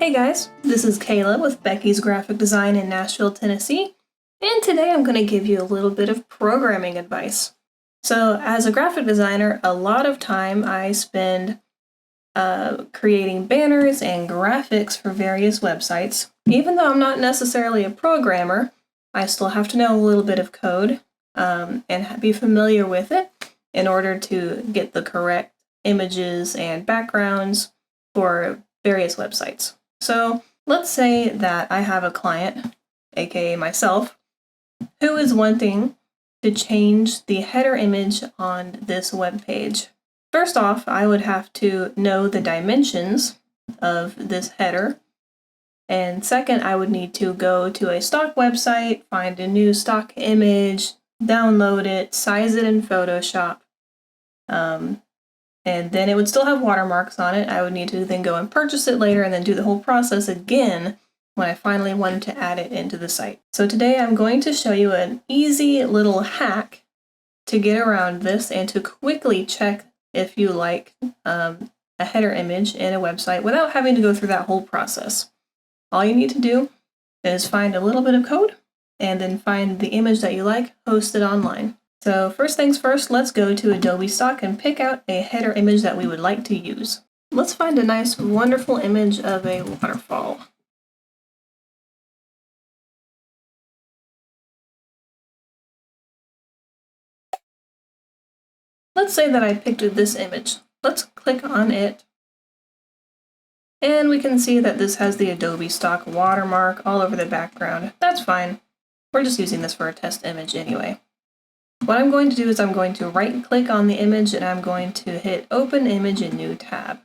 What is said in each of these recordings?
Hey guys, this is Kayla with Becky's Graphic Design in Nashville, Tennessee, and today I'm going to give you a little bit of programming advice. So as a graphic designer, a lot of time I spend creating banners and graphics for various websites. Even though I'm not necessarily a programmer, I still have to know a little bit of code and be familiar with it in order to get the correct images and backgrounds for various websites. So let's say that I have a client, aka myself, who is wanting to change the header image on this web page. First off, I would have to know the dimensions of this header. And second, I would need to go to a stock website, find a new stock image, download it, size it in Photoshop. And then it would still have watermarks on it. I would need to then go and purchase it later and then do the whole process again when I finally wanted to add it into the site. So today I'm going to show you an easy little hack to get around this and to quickly check if you like a header image in a website without having to go through that whole process. All you need to do is find a little bit of code and then find the image that you like, host it online. So first things first, let's go to Adobe Stock and pick out a header image that we would like to use. Let's find a nice, wonderful image of a waterfall. Let's say that I picked this image. Let's click on it. And we can see that this has the Adobe Stock watermark all over the background. That's fine. We're just using this for a test image anyway. What I'm going to do is I'm going to right-click on the image and I'm going to hit Open Image in New Tab.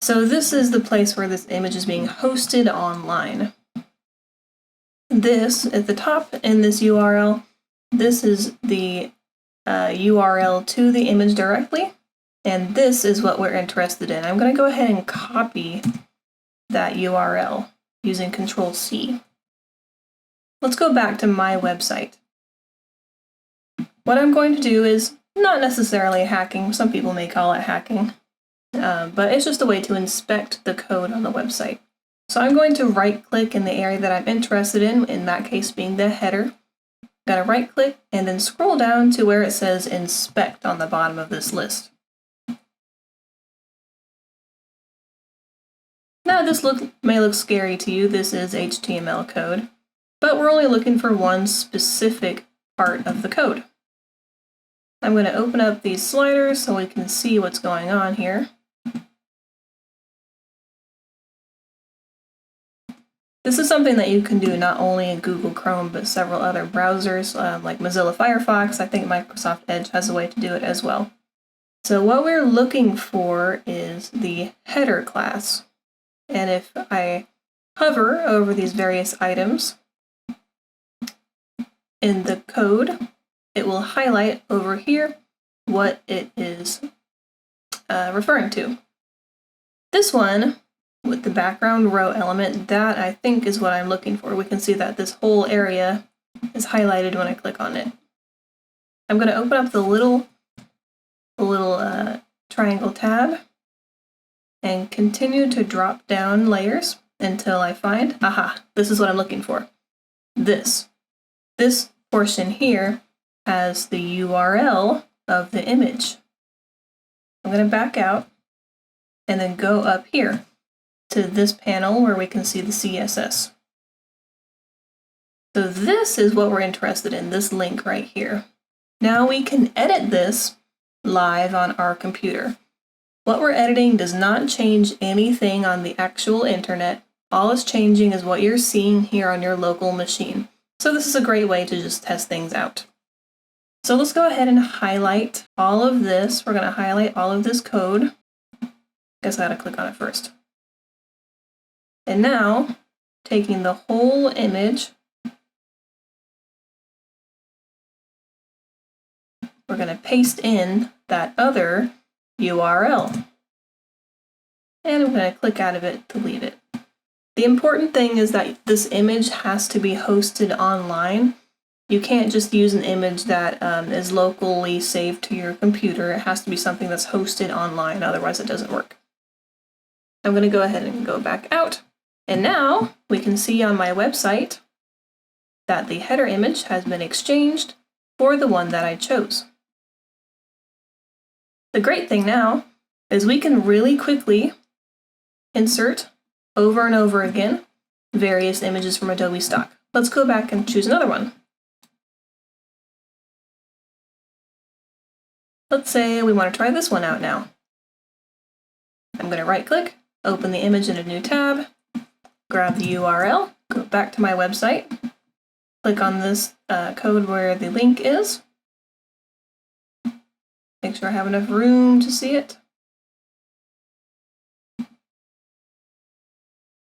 So this is the place where this image is being hosted online. This, at the top in this URL, this is the URL to the image directly, and this is what we're interested in. I'm going to go ahead and copy that URL using Control-C. Let's go back to my website. What I'm going to do is not necessarily hacking, some people may call it hacking, but it's just a way to inspect the code on the website. So I'm going to right-click in the area that I'm interested in that case being the header. I'm going to right-click and then scroll down to where it says Inspect on the bottom of this list. Now this may look scary to you, this is HTML code, but we're only looking for one specific part of the code. I'm going to open up these sliders so we can see what's going on here. This is something that you can do not only in Google Chrome, but several other browsers like Mozilla Firefox. I think Microsoft Edge has a way to do it as well. So what we're looking for is the header class. And if I hover over these various items in the code, it will highlight over here what it is referring to. This one, with the background row element, that I think is what I'm looking for. We can see that this whole area is highlighted when I click on it. I'm going to open up the little triangle tab and continue to drop down layers until I find, aha, this is what I'm looking for. This portion here has the URL of the image. I'm going to back out and then go up here to this panel where we can see the CSS. So this is what we're interested in, this link right here. Now we can edit this live on our computer. What we're editing does not change anything on the actual internet. All it's changing is what you're seeing here on your local machine. So this is a great way to just test things out. So let's go ahead and highlight all of this. We're going to highlight all of this code. Guess I gotta click on it first. And now, taking the whole image, we're going to paste in that other URL. And I'm going to click out of it to leave it. The important thing is that this image has to be hosted online. You can't just use an image that is locally saved to your computer. It has to be something that's hosted online, otherwise it doesn't work. I'm going to go ahead and go back out And now we can see on my website that the header image has been exchanged for the one that I chose. The great thing now is we can really quickly insert over and over again various images from Adobe Stock. Let's go back and choose another one. Let's say we want to try this one out now. I'm going to right-click, open the image in a new tab, grab the URL, go back to my website, click on this code where the link is, make sure I have enough room to see it.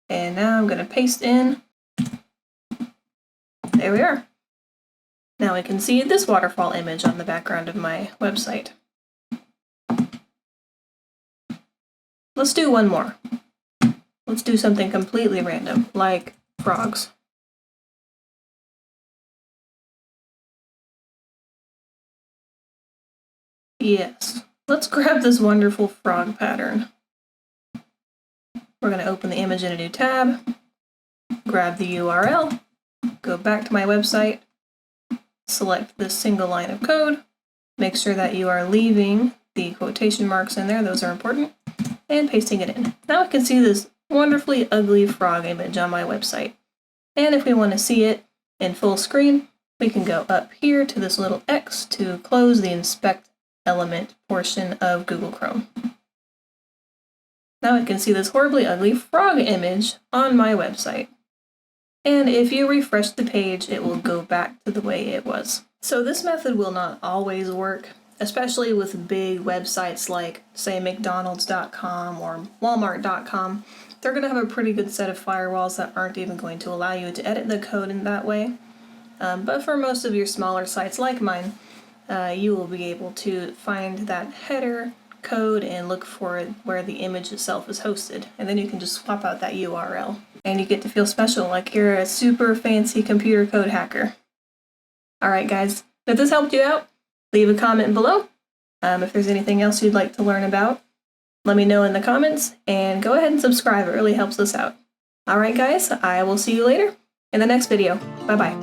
And now I'm going to paste in. There we are. Now we can see this waterfall image on the background of my website. Let's do one more. Let's do something completely random, like frogs. Yes, let's grab this wonderful frog pattern. We're going to open the image in a new tab, grab the URL, go back to my website, select this single line of code, make sure that you are leaving the quotation marks in there, those are important, and pasting it in. Now we can see this wonderfully ugly frog image on my website. And if we want to see it in full screen, we can go up here to this little X to close the inspect element portion of Google Chrome. Now we can see this horribly ugly frog image on my website. And if you refresh the page, it will go back to the way it was. So this method will not always work, especially with big websites like, say, McDonald's.com or Walmart.com. They're going to have a pretty good set of firewalls that aren't even going to allow you to edit the code in that way. But for most of your smaller sites like mine, you will be able to find that header code and look for where the image itself is hosted, and then you can just swap out that URL and you get to feel special, like you're a super fancy computer code hacker. Alright guys, if this helped you out, leave a comment below. If there's anything else you'd like to learn about, let me know in the comments, and go ahead and subscribe, it really helps us out. Alright guys, I will see you later in the next video. Bye bye.